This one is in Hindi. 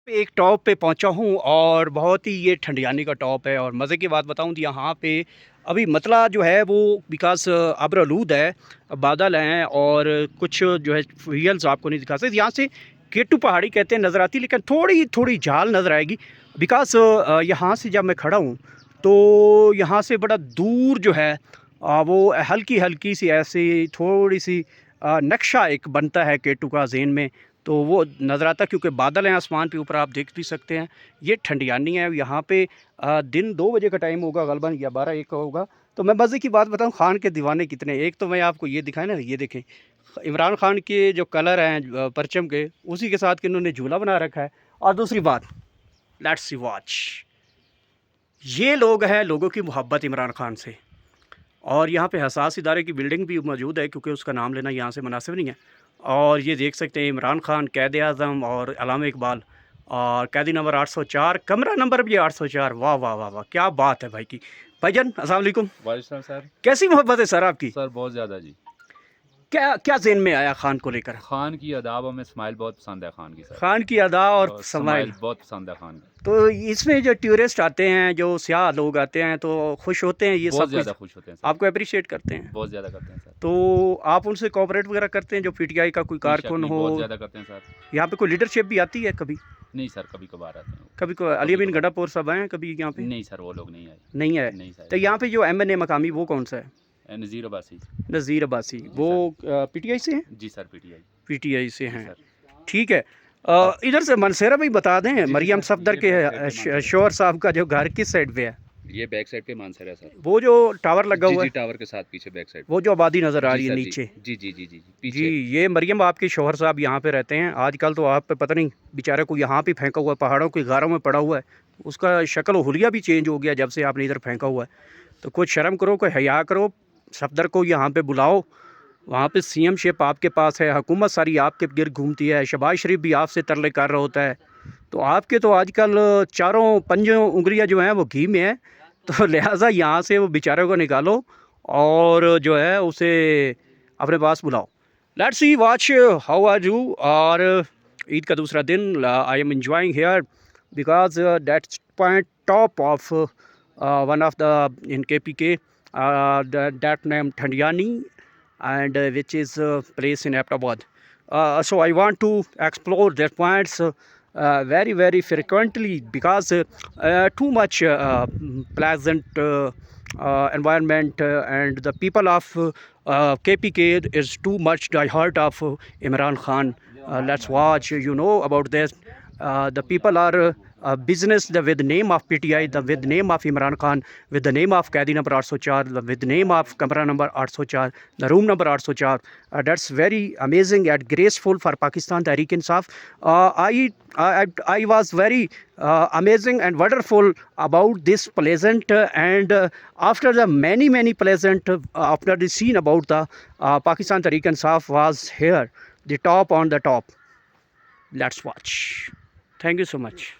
एक टॉप पे पहुंचा हूं और बहुत ही ये ठंडियानी का टॉप है। और मज़े की बात बताऊं तो यहाँ पे अभी मतला जो है वो बिकॉज अब्रलूद है, बादल हैं और कुछ जो है रियल्स आपको नहीं दिखा सकते। यहाँ से केटू पहाड़ी कहते हैं नज़र आती है, लेकिन थोड़ी थोड़ी झाल नज़र आएगी बिकॉज यहाँ से जब मैं खड़ा हूँ तो यहाँ से बड़ा दूर जो है वो हल्की हल्की सी ऐसी थोड़ी सी नक्शा एक बनता है केटू का ज़हन में, तो वो नज़र आता क्योंकि बादल हैं आसमान पे ऊपर, आप देख भी सकते हैं। ये ठंडियानी है यहाँ पे। दिन 2 बजे का टाइम होगा गलबन, या 12-1 का होगा। तो मैं मज़े की बात बताऊँ, खान के दीवाने कितने। एक तो मैं आपको ये दिखाया ना, ये देखें इमरान खान के जो कलर हैं परचम के, उसी के साथ कि इन्होंने झूला बना रखा है। और दूसरी बात, लेट्स सी वॉच, ये लोग हैं लोगों की मोहब्बत इमरान खान से। और यहाँ पे हसास इदारे की बिल्डिंग भी मौजूद है क्योंकि उसका नाम लेना यहाँ से मुनासिब नहीं है। और ये देख सकते हैं इमरान खान, कैद आज़म और अलामा इकबाल, और कैदी नंबर 804, कमरा नंबर भी 804। वाह वाह वाह वाह, क्या बात है भाई की। भाईजान अस्सलाम वालेकुम। वालेकुम सर। कैसी मोहब्बत है सर आपकी? सर बहुत ज़्यादा जी। क्या क्या ज़हन में आया खान को लेकर? खान की अदाब हमें स्माइल बहुत पसंद है खान की सर। खान की अदा और स्माइल बहुत पसंद है खान की। तो इसमें जो टूरिस्ट आते हैं, जो सियाह लोग आते हैं, तो खुश होते हैं, ये बहुत सब ज़्यादा कुछ खुश होते हैं सर। आपको अप्रिशिएट करते हैं। बहुत ज़्यादा करते हैं सर। तो आप उनसे कोऑपरेट वगैरह करते हैं, जो पीटीआई का कोई कोई शक कारकुन नहीं, हो? बहुत ज़्यादा करते हैं सर। यहाँ पे कोई लीडरशिप भी आती है कभी? नहीं सर, कभी कभार आते हैं। कभी को अली अमीन गडापुर साहब आए हैं कभी यहाँ पे? नहीं सर, वो लोग नहीं आए। नहीं है। नहीं सर। तो यहाँ पे जो एमएनए मकामी वो कौन सा है? नज़ीर अब्बासी। नज़ीर अब्बासी, वो पीटीआई से हैं? जी सर, पीटीआई। पीटीआई से जी हैं, सर। ठीक है। इधर से मनसेरा भी बता दें, मरियम सर, सफदर ये के बैक साइड पे शोहर साहब का जो घर किस साइड पे है? ये बैक साइड पे मानसर है सर। वो जो टावर लगा जी हुआ जी, है, टावर के साथ पीछे बैक साइड। वो जो आबादी नज़र आ जी रही है सर, नीचे। जी जी जी जी जी जी, पीछे। ये मरियम आपके शोहर साहब यहाँ पे रहते हैं। आजकल तो आप पे पता नहीं बेचारे को यहाँ पे फेंका हुआ है, पहाड़ों की गारों में पड़ा हुआ है। उसका शक्ल हुलिया भी चेंज हो गया जब से आपने इधर फेंका हुआ है। तो कुछ शर्म करो, कोई हया करो, सफदर को यहाँ पे बुलाओ। वहाँ पे सीएम शिप आपके पास है, हुकूमत सारी आपके गिर्द घूमती है, शहबाज शरीफ भी आपसे तरले कर रहा होता है। तो आपके तो आजकल चारों पंजों उंगलियाँ जो हैं वो घी में है। तो लिहाजा यहाँ से वो बेचारे को निकालो और जो है उसे अपने पास बुलाओ। Let's see watch how are you. और ईद का दूसरा दिन, I am enjoying here because that point top of one of the in KPK, that name Thandiani, and which is placed in Abbottabad. So I want to explore that points very frequently because too much pleasant environment, and the people of KPK is too much die heart of Imran Khan. Let's watch, you know about this. The people are business with the name of PTI, with the name of Imran Khan, with the name of Qaidi number 804, with the name of Kamra number 804, the room number 804. That's very amazing and graceful for Pakistan Tehreek Insaf. I was very amazing and wonderful about this pleasant, and after the many pleasant, after the scene about the Pakistan Tehreek Insaf was here, the top on the top. Let's watch. Thank you so much.